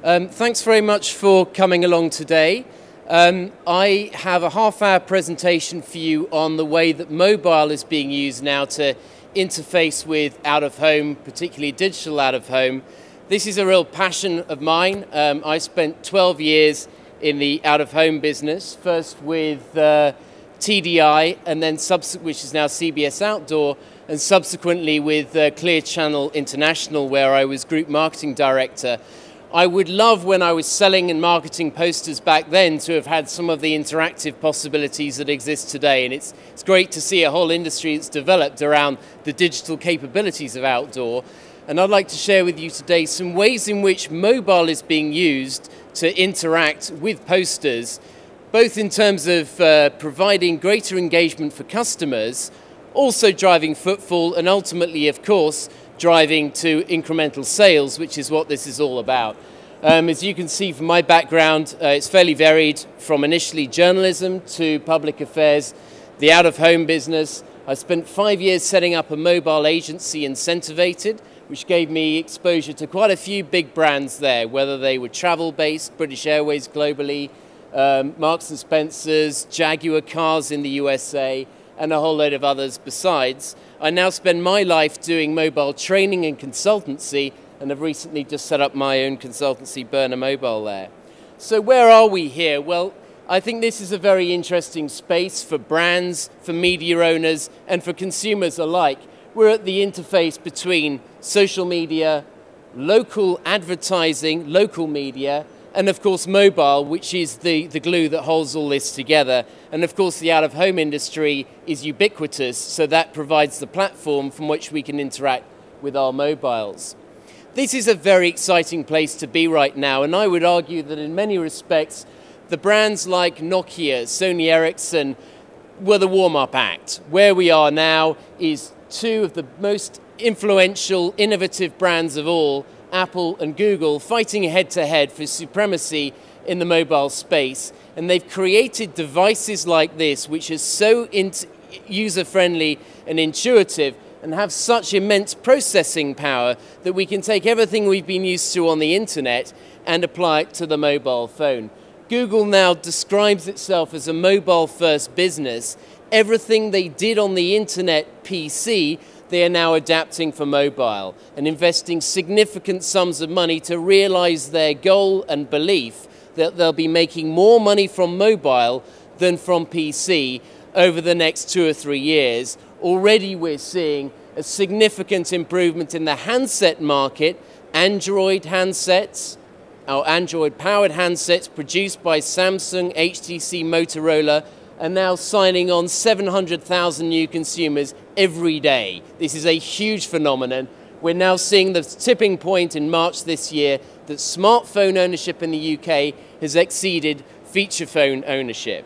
Thanks very much for coming along today. I have a half-hour presentation for you on the way that mobile is being used now to interface with out-of-home, particularly digital out-of-home. This is a real passion of mine. I spent 12 years in the out-of-home business, first with TDI, and then which is now CBS Outdoor, and subsequently with Clear Channel International, where I was Group Marketing Director. I would love, when I was selling and marketing posters back then, to have had some of the interactive possibilities that exist today. And it's great to see a whole industry that's developed around the digital capabilities of outdoor. And I'd like to share with you today some ways in which mobile is being used to interact with posters, both in terms of providing greater engagement for customers, also driving footfall, and ultimately, of course, driving to incremental sales, which is what this is all about. As you can see from my background, it's fairly varied, from initially journalism to public affairs, the out-of-home business. I spent 5 years setting up a mobile agency in Incentivated, which gave me exposure to quite a few big brands there, whether they were travel-based, British Airways globally, Marks & Spencer's, Jaguar Cars in the USA, and a whole load of others besides. I now spend my life doing mobile training and consultancy, and have recently just set up my own consultancy, Burner Mobile, there. So where are we here? Well, I think this is a very interesting space for brands, for media owners, and for consumers alike. We're at the interface between social media, local advertising, local media, and of course mobile, which is the glue that holds all this together. And of course the out-of-home industry is ubiquitous, so that provides the platform from which we can interact with our mobiles. This is a very exciting place to be right now, and I would argue that in many respects the brands like Nokia, Sony Ericsson were the warm-up act. Where we are now is two of the most influential, innovative brands of all, Apple and Google, fighting head-to-head for supremacy in the mobile space. And they've created devices like this, which are so user-friendly and intuitive, and have such immense processing power that we can take everything we've been used to on the internet and apply it to the mobile phone. Google now describes itself as a mobile-first business. Everything they did on the internet PC, they are now adapting for mobile and investing significant sums of money to realize their goal and belief that they'll be making more money from mobile than from PC over the next 2 or 3 years. Already we're seeing a significant improvement in the handset market. Android handsets, our Android-powered handsets produced by Samsung, HTC, Motorola, are now signing on 700,000 new consumers every day. This is a huge phenomenon. We're now seeing the tipping point in March this year that smartphone ownership in the UK has exceeded feature phone ownership.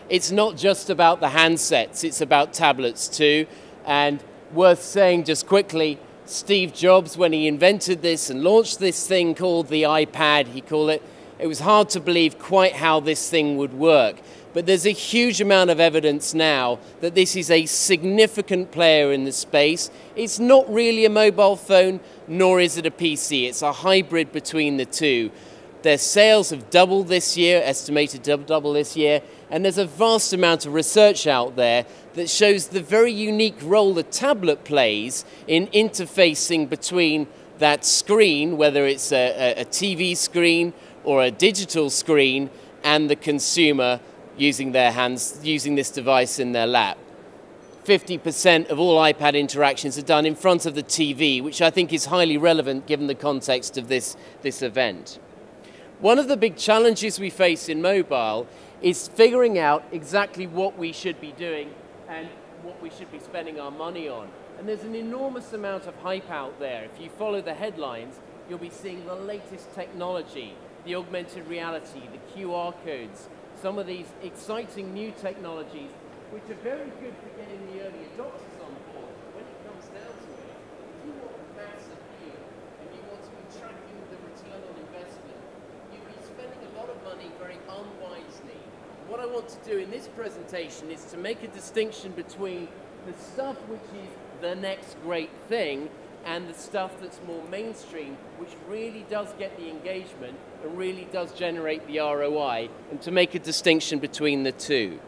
It's not just about the handsets, it's about tablets too. And worth saying just quickly, Steve Jobs, when he invented this and launched this thing called the iPad, he called it, it was hard to believe quite how this thing would work. But there's a huge amount of evidence now that this is a significant player in the space. It's not really a mobile phone, nor is it a PC. It's a hybrid between the two. Their sales have doubled this year, estimated to double this year, and there's a vast amount of research out there that shows the very unique role the tablet plays in interfacing between that screen, whether it's a TV screen or a digital screen, and the consumer using their hands, using this device in their lap. 50% of all iPad interactions are done in front of the TV, which I think is highly relevant given the context of this event. One of the big challenges we face in mobile is figuring out exactly what we should be doing and what we should be spending our money on. And there's an enormous amount of hype out there. If you follow the headlines, you'll be seeing the latest technology, the augmented reality, the QR codes, some of these exciting new technologies, which are very good for getting the early adopters on board. When it comes down to it, if you want a massive view and you want to be tracking the return on investment, you'll be spending a lot of money very unwisely. What I want to do in this presentation is to make a distinction between the stuff which is the next great thing and the stuff that's more mainstream, which really does get the engagement and really does generate the ROI, and to make a distinction between the two.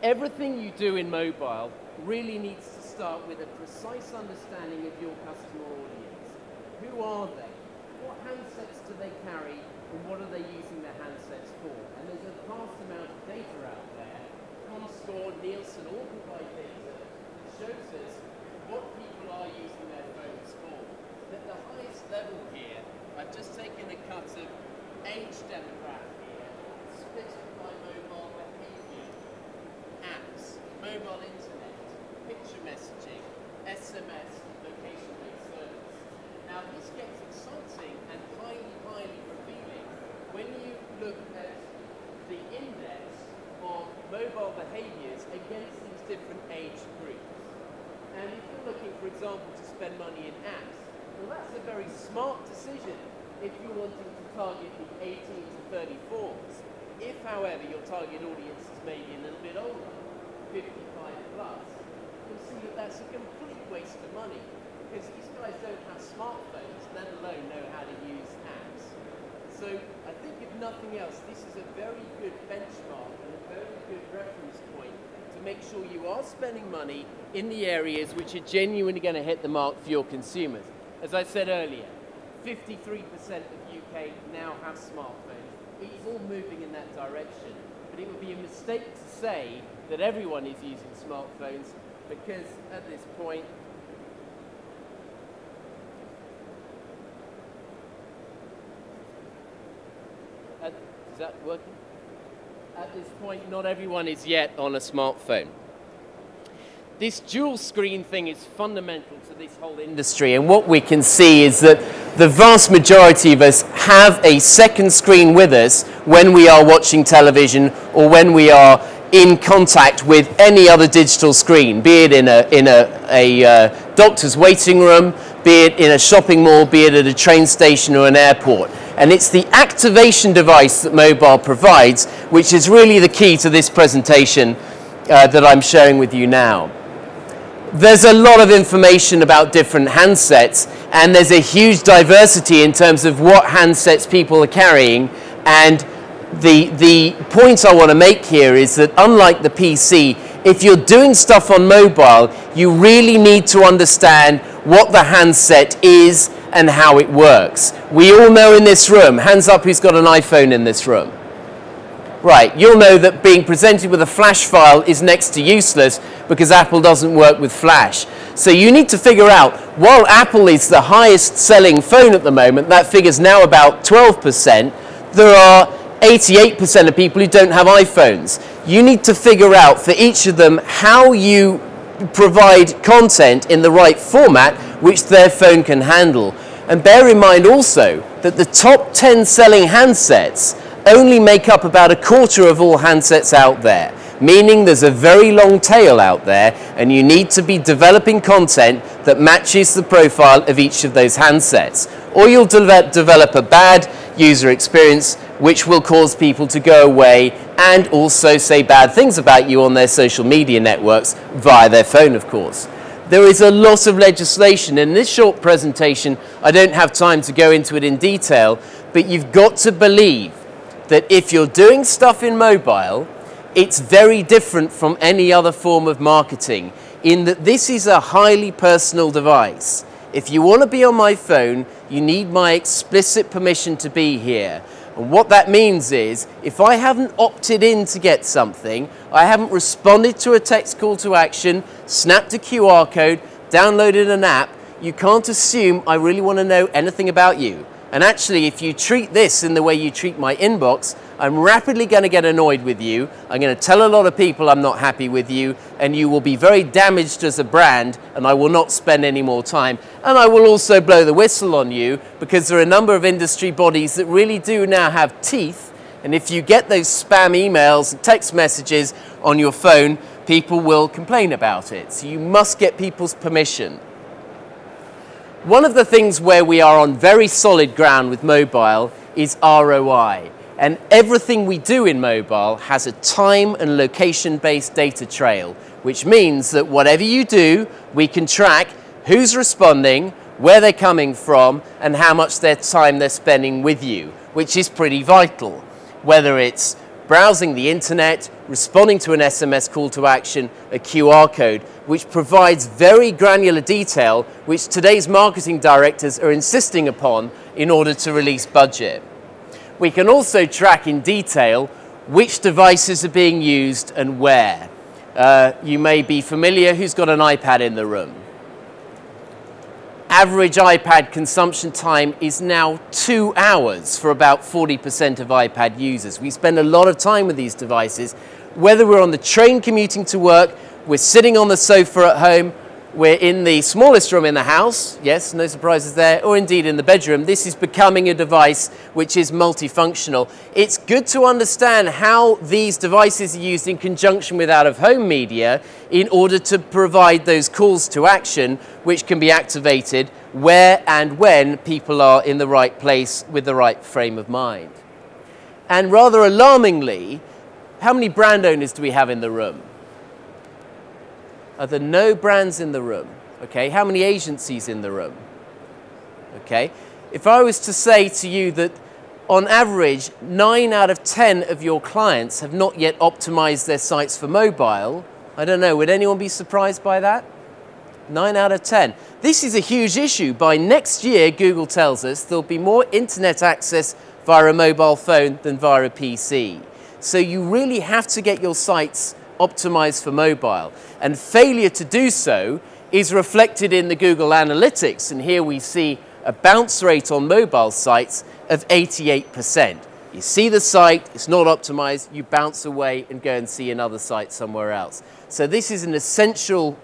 Everything you do in mobile really needs to start with a precise understanding of your customer audience. Who are they? What handsets do they carry? And what are they using their handsets for? And there's a vast amount of data out there, Comscore, Nielsen, all provide data that shows us what people are using their phones for. At the highest level here, I've just taken a cut of age demographic here, split it by mobile behavior, apps, mobile internet, picture messaging, SMS, location-based service. Now this gets exciting and highly revealing when you look at the index of mobile behaviors against these different age groups. And if you're looking, for example, to spend money in apps, well, that's a very smart decision if you're wanting to target the 18 to 34s. If, however, your target audience is maybe a little bit older, 55 plus, you'll see that that's a complete waste of money, because these guys don't have smartphones, let alone know how to use apps. So I think if nothing else, this is a very good benchmark and a very good reference point to make sure you are spending money in the areas which are genuinely going to hit the mark for your consumers. As I said earlier, 53% of UK now have smartphones. It's all moving in that direction. But it would be a mistake to say that everyone is using smartphones, because at this point, is that working? At this point, not everyone is yet on a smartphone. This dual screen thing is fundamental to this whole industry, and what we can see is that the vast majority of us have a second screen with us when we are watching television or when we are in contact with any other digital screen, be it in a doctor's waiting room, be it in a shopping mall, be it at a train station or an airport. And it's the activation device that mobile provides, which is really the key to this presentation that I'm sharing with you now. There's a lot of information about different handsets, and there's a huge diversity in terms of what handsets people are carrying. And the point I want to make here is that unlike the PC, if you're doing stuff on mobile, you really need to understand what the handset is and how it works. We all know in this room, hands up who's got an iPhone in this room. Right, you'll know that being presented with a flash file is next to useless because Apple doesn't work with flash. So you need to figure out, while Apple is the highest selling phone at the moment, that figure's now about 12%, there are 88% of people who don't have iPhones. You need to figure out for each of them how you provide content in the right format which their phone can handle. And bear in mind also that the top 10 selling handsets only make up about a quarter of all handsets out there, meaning there's a very long tail out there, and you need to be developing content that matches the profile of each of those handsets, or you'll develop a bad user experience which will cause people to go away and also say bad things about you on their social media networks via their phone, of course. There is a lot of legislation. In this short presentation, I don't have time to go into it in detail, but you've got to believe that if you're doing stuff in mobile, it's very different from any other form of marketing, in that this is a highly personal device. If you want to be on my phone, you need my explicit permission to be here. And what that means is, if I haven't opted in to get something, I haven't responded to a text call to action, snapped a QR code, downloaded an app, you can't assume I really want to know anything about you. And actually, if you treat this in the way you treat my inbox, I'm rapidly going to get annoyed with you. I'm going to tell a lot of people I'm not happy with you, and you will be very damaged as a brand, and I will not spend any more time. And I will also blow the whistle on you, because there are a number of industry bodies that really do now have teeth, and if you get those spam emails and text messages on your phone, people will complain about it. So you must get people's permission. One of the things where we are on very solid ground with mobile is ROI. And everything we do in mobile has a time and location-based data trail, which means that whatever you do, we can track who's responding, where they're coming from, and how much time they're spending with you, which is pretty vital. Whether it's browsing the internet, responding to an SMS call to action, a QR code, which provides very granular detail, which today's marketing directors are insisting upon in order to release budget. We can also track in detail which devices are being used and where. You may be familiar, who's got an iPad in the room? Average iPad consumption time is now 2 hours for about 40% of iPad users. We spend a lot of time with these devices, whether we're on the train commuting to work, we're sitting on the sofa at home, we're in the smallest room in the house, yes, no surprises there, or indeed in the bedroom. This is becoming a device which is multifunctional. It's good to understand how these devices are used in conjunction with out-of-home media in order to provide those calls to action which can be activated where and when people are in the right place with the right frame of mind. And rather alarmingly, how many brand owners do we have in the room? Are there no brands in the room? Okay, how many agencies in the room? Okay, if I was to say to you that on average 9 out of 10 of your clients have not yet optimized their sites for mobile, I don't know, would anyone be surprised by that? 9 out of 10. This is a huge issue. By next year, Google tells us there'll be more internet access via a mobile phone than via a PC. So you really have to get your sites optimized for mobile, and failure to do so is reflected in the Google Analytics, and here we see a bounce rate on mobile sites of 88%. You see the site, it's not optimized, you bounce away and go and see another site somewhere else. So this is an essential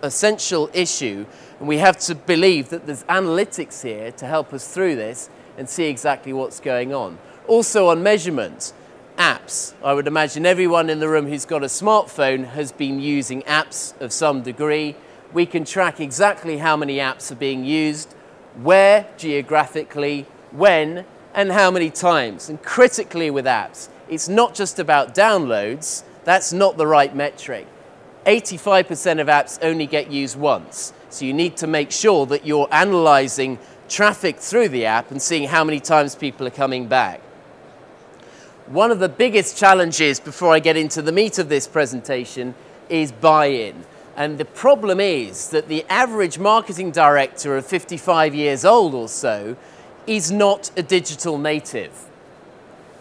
issue, and we have to believe that there's analytics here to help us through this and see exactly what's going on. Also on measurement, apps. I would imagine everyone in the room who's got a smartphone has been using apps of some degree. We can track exactly how many apps are being used, where geographically, when, and how many times. And critically with apps, it's not just about downloads. That's not the right metric. 85% of apps only get used once. So you need to make sure that you're analyzing traffic through the app and seeing how many times people are coming back. One of the biggest challenges, before I get into the meat of this presentation, is buy-in. And the problem is that the average marketing director of 55 years old or so is not a digital native.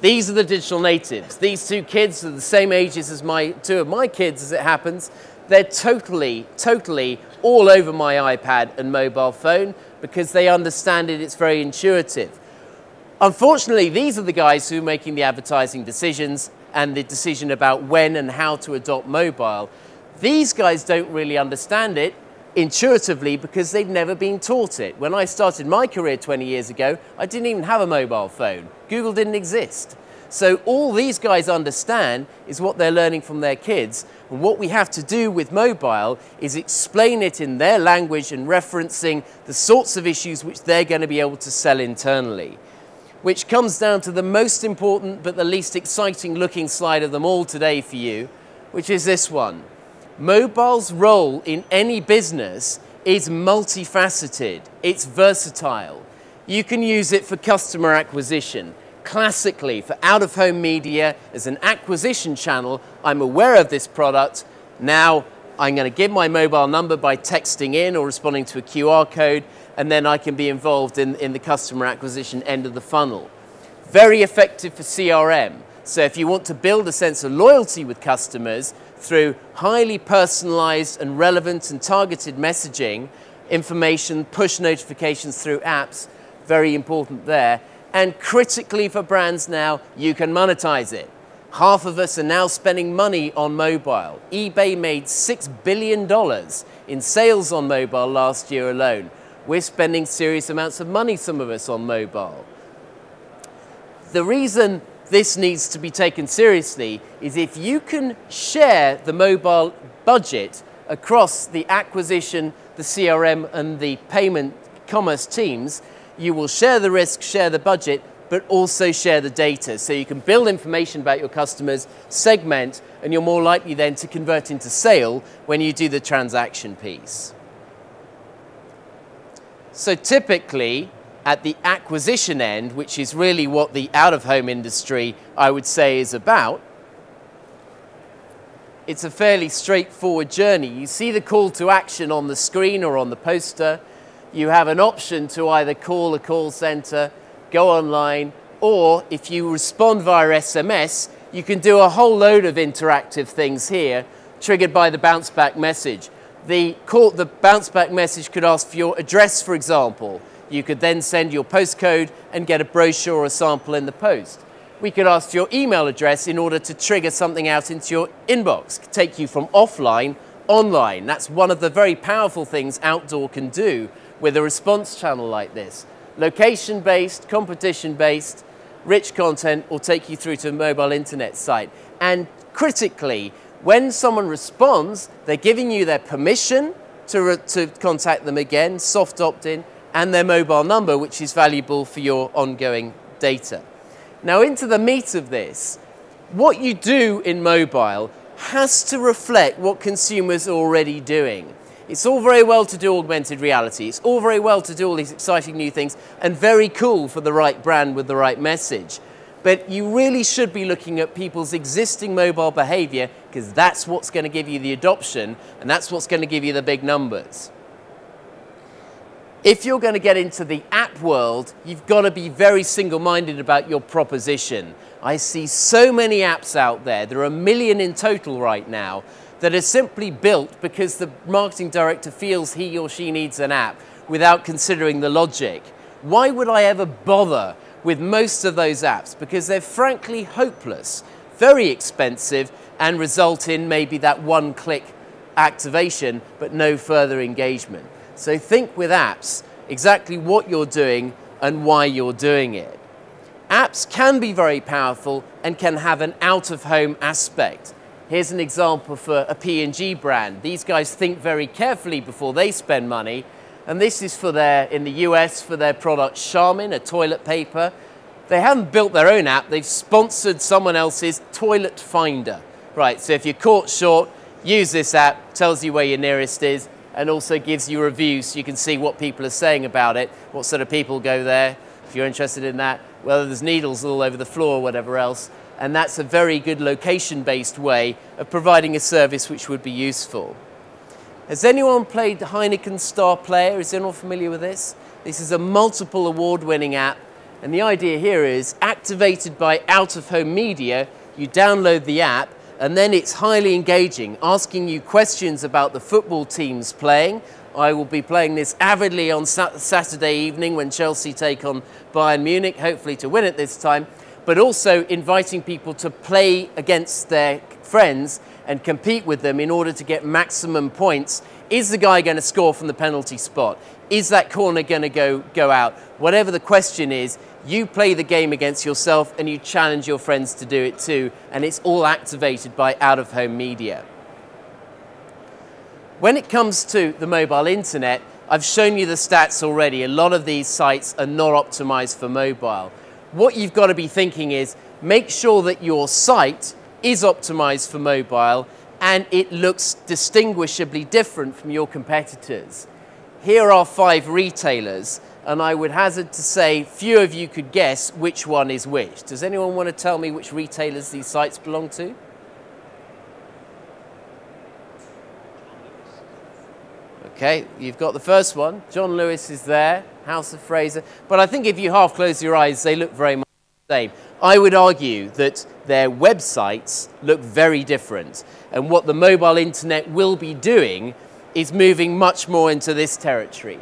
These are the digital natives. These two kids are the same ages as two of my kids, as it happens. They're totally all over my iPad and mobile phone because they understand it, it's very intuitive. Unfortunately, these are the guys who are making the advertising decisions and the decision about when and how to adopt mobile. These guys don't really understand it intuitively because they've never been taught it. When I started my career 20 years ago, I didn't even have a mobile phone. Google didn't exist. So all these guys understand is what they're learning from their kids. And what we have to do with mobile is explain it in their language and referencing the sorts of issues which they're going to be able to sell internally. Which comes down to the most important but the least exciting looking slide of them all today for you, which is this one. Mobile's role in any business is multifaceted. It's versatile. You can use it for customer acquisition. Classically, for out-of-home media as an acquisition channel, I'm aware of this product. Now I'm going to give my mobile number by texting in or responding to a QR code, and then I can be involved in the customer acquisition end of the funnel. Very effective for CRM. So if you want to build a sense of loyalty with customers through highly personalized and relevant and targeted messaging, information, push notifications through apps, very important there. And critically for brands now, you can monetize it. Half of us are now spending money on mobile. eBay made $6 billion in sales on mobile last year alone. We're spending serious amounts of money, some of us, on mobile. The reason this needs to be taken seriously is if you can share the mobile budget across the acquisition, the CRM, and the payment commerce teams, you will share the risk, share the budget, but also share the data. So you can build information about your customers, segment, and you're more likely then to convert into sale when you do the transaction piece. So typically, at the acquisition end, which is really what the out-of-home industry, I would say, is about, it's a fairly straightforward journey. You see the call to action on the screen or on the poster. You have an option to either call a call center, go online, or if you respond via SMS, you can do a whole load of interactive things here, triggered by the bounce back message. The bounce back message could ask for your address, for example. You could then send your postcode and get a brochure or a sample in the post. We could ask for your email address in order to trigger something out into your inbox, take you from offline online. That's one of the very powerful things outdoor can do with a response channel like this. Location-based, competition-based, rich content will take you through to a mobile internet site. And critically, when someone responds, they're giving you their permission to contact them again, soft opt-in, and their mobile number, which is valuable for your ongoing data. Now, into the meat of this, what you do in mobile has to reflect what consumers are already doing. It's all very well to do augmented reality. It's all very well to do all these exciting new things and very cool for the right brand with the right message. But you really should be looking at people's existing mobile behavior, because that's what's going to give you the adoption and that's what's going to give you the big numbers. If you're going to get into the app world, you've got to be very single-minded about your proposition. I see so many apps out there, there are 1 million in total right now, that are simply built because the marketing director feels he or she needs an app without considering the logic. Why would I ever bother with most of those apps? Because they're frankly hopeless, very expensive, and result in maybe that one-click activation, but no further engagement. So think with apps exactly what you're doing and why you're doing it. Apps can be very powerful and can have an out-of-home aspect. Here's an example for a P&G brand. These guys think very carefully before they spend money, and this is for in the US, for their product Charmin, a toilet paper. They haven't built their own app, they've sponsored someone else's toilet finder. Right, so if you're caught short, use this app, tells you where your nearest is, and also gives you reviews so you can see what people are saying about it, what sort of people go there, if you're interested in that, whether there's needles all over the floor or whatever else. And that's a very good location-based way of providing a service which would be useful. Has anyone played the Heineken Star Player? Is anyone familiar with this? This is a multiple award-winning app, and the idea here is activated by out-of-home media, you download the app, and then it's highly engaging, asking you questions about the football teams playing. I will be playing this avidly on Saturday evening when Chelsea take on Bayern Munich, hopefully to win it this time, but also inviting people to play against their friends and compete with them in order to get maximum points. Is the guy going to score from the penalty spot? Is that corner going to go out? Whatever the question is, you play the game against yourself and you challenge your friends to do it too, and it's all activated by out-of-home media. When it comes to the mobile internet, I've shown you the stats already. A lot of these sites are not optimized for mobile. What you've got to be thinking is make sure that your site is optimized for mobile and it looks distinguishably different from your competitors. Here are 5 retailers, and I would hazard to say few of you could guess which one is which. Does anyone want to tell me which retailers these sites belong to? Okay, you've got the first one. John Lewis is there, House of Fraser. But I think if you half close your eyes, they look very much the same. I would argue that their websites look very different. And what the mobile internet will be doing is moving much more into this territory,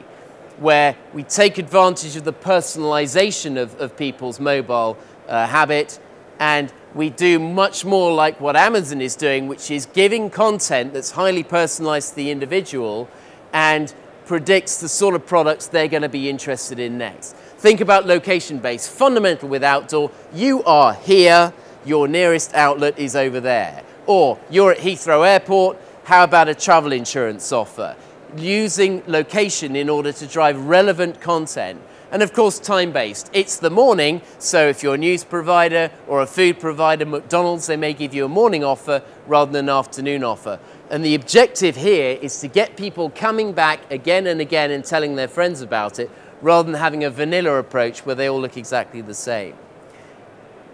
where we take advantage of the personalization of people's mobile habit, and we do much more like what Amazon is doing, which is giving content that's highly personalized to the individual and predicts the sort of products they're going to be interested in next. Think about location-based, fundamental with outdoor. You are here, your nearest outlet is over there. Or you're at Heathrow Airport, how about a travel insurance offer? Using location in order to drive relevant content And of course, time-based. It's the morning, so if you're a news provider or a food provider, McDonald's, they may give you a morning offer rather than an afternoon offer. And the objective here is to get people coming back again and again and telling their friends about it, rather than having a vanilla approach where they all look exactly the same.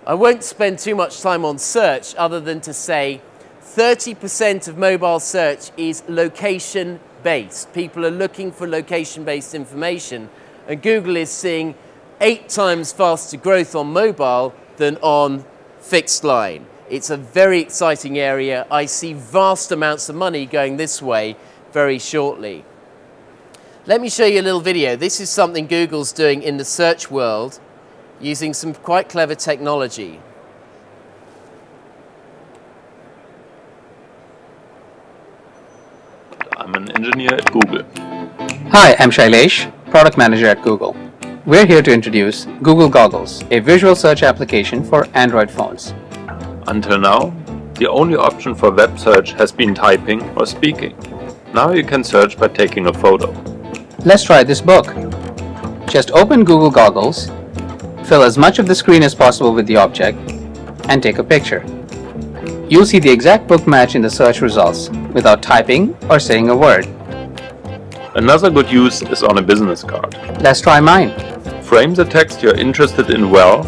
I won't spend too much time on search other than to say 30% of mobile search is location-based. People are looking for location-based information, and Google is seeing 8 times faster growth on mobile than on fixed line. It's a very exciting area. I see vast amounts of money going this way very shortly. Let me show you a little video. This is something Google's doing in the search world using some quite clever technology. I'm an engineer at Google. Hi, I'm Shailesh, Product Manager at Google. We're here to introduce Google Goggles, a visual search application for Android phones. Until now, the only option for web search has been typing or speaking. Now you can search by taking a photo. Let's try this book. Just open Google Goggles, fill as much of the screen as possible with the object, and take a picture. You'll see the exact book match in the search results without typing or saying a word. Another good use is on a business card. Let's try mine. Frame the text you're interested in well.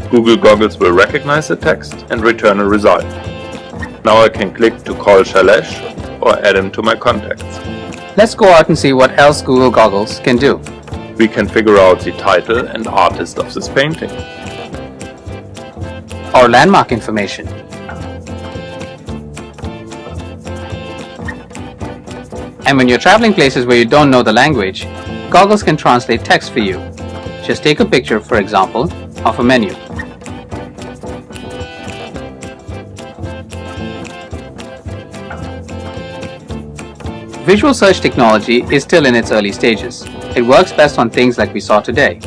Google Goggles will recognize the text and return a result. Now I can click to call Shailesh or add him to my contacts. Let's go out and see what else Google Goggles can do. We can figure out the title and artist of this painting. Or landmark information. And when you're traveling places where you don't know the language, Goggles can translate text for you. Just take a picture, for example, of a menu. Visual search technology is still in its early stages. It works best on things like we saw today.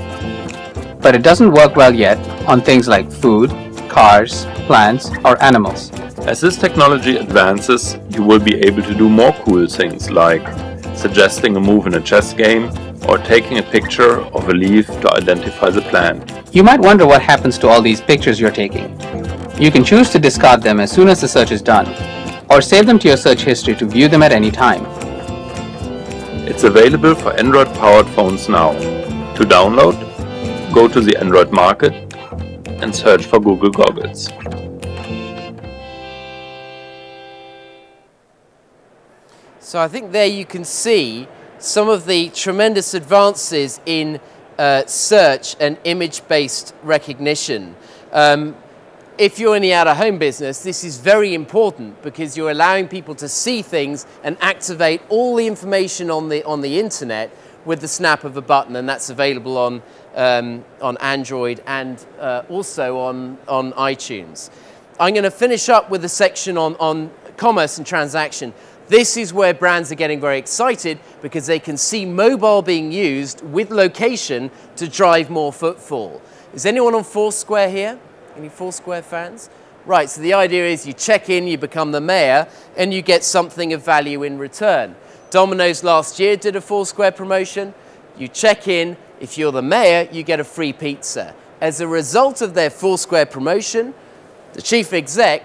But it doesn't work well yet on things like food, cars, plants, or animals. As this technology advances, you will be able to do more cool things like suggesting a move in a chess game or taking a picture of a leaf to identify the plant. You might wonder what happens to all these pictures you're taking. You can choose to discard them as soon as the search is done, or save them to your search history to view them at any time. It's available for Android-powered phones now. To download, go to the Android market and search for Google Goggles. So I think there you can see some of the tremendous advances in search and image-based recognition. If you're in the out-of-home business, this is very important because you're allowing people to see things and activate all the information on the internet with the snap of a button, and that's available on Android and also on iTunes. I'm going to finish up with a section on commerce and transaction. This is where brands are getting very excited because they can see mobile being used with location to drive more footfall. Is anyone on Foursquare here? Any Foursquare fans? Right, so the idea is you check in, you become the mayor, and you get something of value in return. Domino's last year did a Foursquare promotion. You check in, if you're the mayor, you get a free pizza. As a result of their Foursquare promotion, the chief exec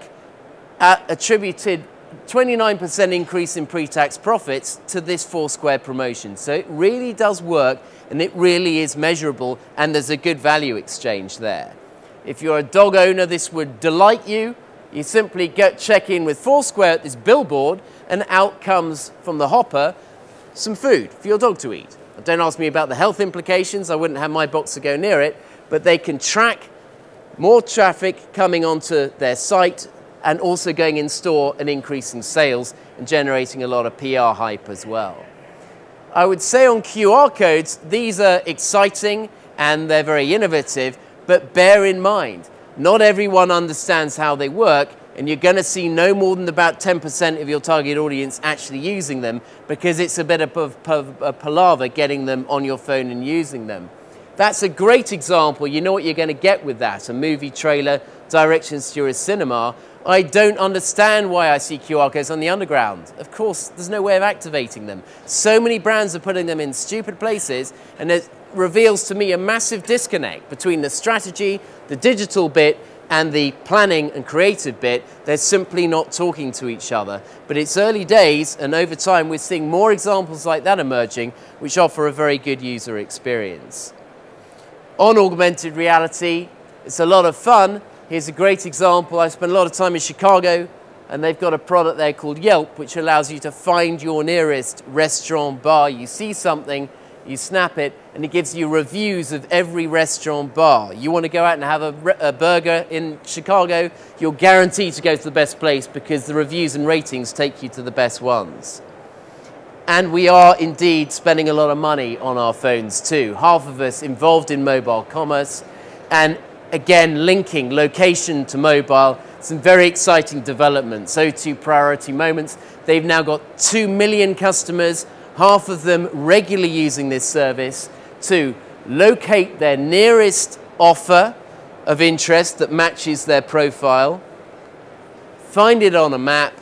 attributed 29% increase in pre-tax profits to this Foursquare promotion. So it really does work, and it really is measurable, and there's a good value exchange there. If you're a dog owner, this would delight you. You simply check in with Foursquare at this billboard, and out comes from the hopper some food for your dog to eat. Don't ask me about the health implications. I wouldn't have my boxer go near it, but they can track more traffic coming onto their site and also going in store and increasing sales and generating a lot of PR hype as well. I would say on QR codes, these are exciting and they're very innovative, but bear in mind, not everyone understands how they work, and you're going to see no more than about 10% of your target audience actually using them because it's a bit of a palaver getting them on your phone and using them. That's a great example. You know what you're going to get with that, a movie trailer, directions to your cinema. I don't understand why I see QR codes on the underground. Of course, there's no way of activating them. So many brands are putting them in stupid places, and reveals to me a massive disconnect between the strategy, the digital bit, and the planning and creative bit. They're simply not talking to each other. But it's early days, and over time we're seeing more examples like that emerging, which offer a very good user experience. On augmented reality, it's a lot of fun. Here's a great example. I spent a lot of time in Chicago, and they've got a product there called Yelp, which allows you to find your nearest restaurant, bar. You see something, you snap it, and it gives you reviews of every restaurant, bar. You want to go out and have a burger in Chicago, you're guaranteed to go to the best place because the reviews and ratings take you to the best ones. And we are indeed spending a lot of money on our phones too. Half of us involved in mobile commerce, and again, linking location to mobile. Some very exciting developments. O2 Priority Moments. They've now got 2 million customers, half of them regularly using this service to locate their nearest offer of interest that matches their profile, find it on a map,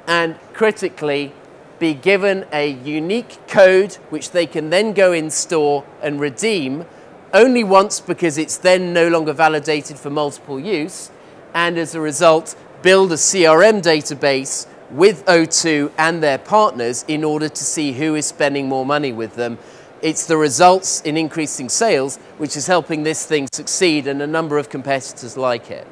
and critically be given a unique code which they can then go in store and redeem only once, because it's then no longer validated for multiple use, and as a result build a CRM database with O2 and their partners in order to see who is spending more money with them. It's the results in increasing sales which is helping this thing succeed, and a number of competitors like it.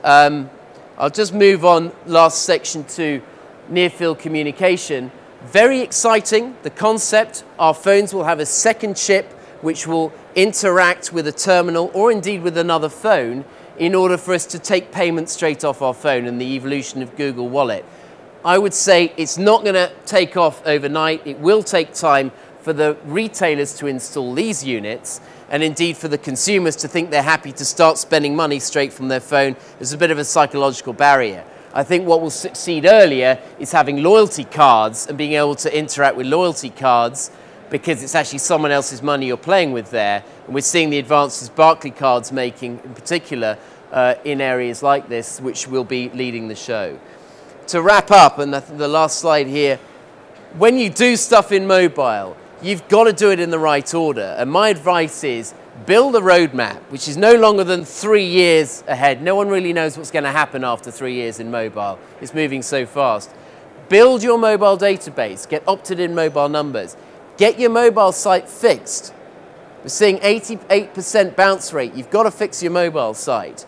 I'll just move on, last section, to near-field communication. Very exciting, the concept. Our phones will have a second chip which will interact with a terminal or indeed with another phone in order for us to take payment straight off our phone, and the evolution of Google Wallet. I would say it's not going to take off overnight. It will take time for the retailers to install these units, and indeed for the consumers to think they're happy to start spending money straight from their phone. There's a bit of a psychological barrier. I think what will succeed earlier is having loyalty cards and being able to interact with loyalty cards, because it's actually someone else's money you're playing with there. And we're seeing the advances Barclaycard's making in particular in areas like this, which will be leading the show. To wrap up, and the last slide here, when you do stuff in mobile, you've got to do it in the right order. And my advice is build a roadmap, which is no longer than 3 years ahead. No one really knows what's going to happen after 3 years in mobile. It's moving so fast. Build your mobile database, get opted-in mobile numbers. Get your mobile site fixed. We're seeing 88% bounce rate. You've got to fix your mobile site.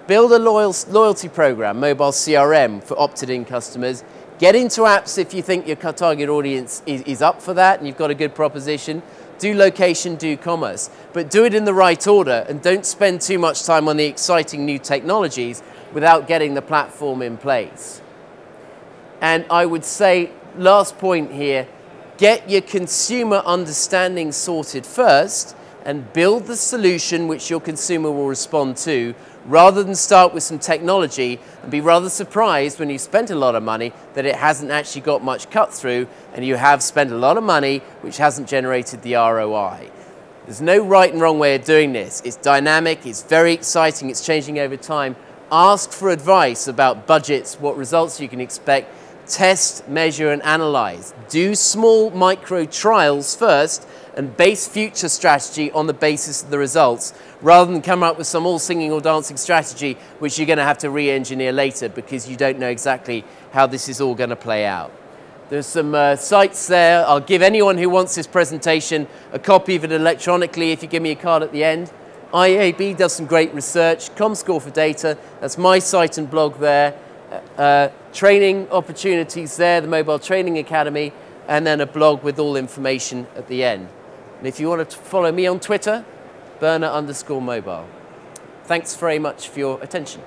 Build a loyalty program, mobile CRM for opted-in customers. Get into apps if you think your target audience is up for that and you've got a good proposition. Do location, do commerce. But do it in the right order, and don't spend too much time on the exciting new technologies without getting the platform in place. And I would say, last point here, get your consumer understanding sorted first and build the solution which your consumer will respond to, rather than start with some technology and be rather surprised when you've spent a lot of money that it hasn't actually got much cut through, and you have spent a lot of money which hasn't generated the ROI. There's no right and wrong way of doing this. It's dynamic, it's very exciting, it's changing over time. Ask for advice about budgets, what results you can expect. Test, measure, and analyze. Do small micro trials first and base future strategy on the basis of the results, rather than come up with some all singing or dancing strategy which you're going to have to re-engineer later because you don't know exactly how this is all going to play out. There's some sites there. I'll give anyone who wants this presentation a copy of it electronically if you give me a card at the end. IAB does some great research. ComScore for Data, that's my site and blog there. Training opportunities there, the Mobile Training Academy, and then a blog with all information at the end. And if you want to follow me on Twitter, Thurner_mobile. Thanks very much for your attention.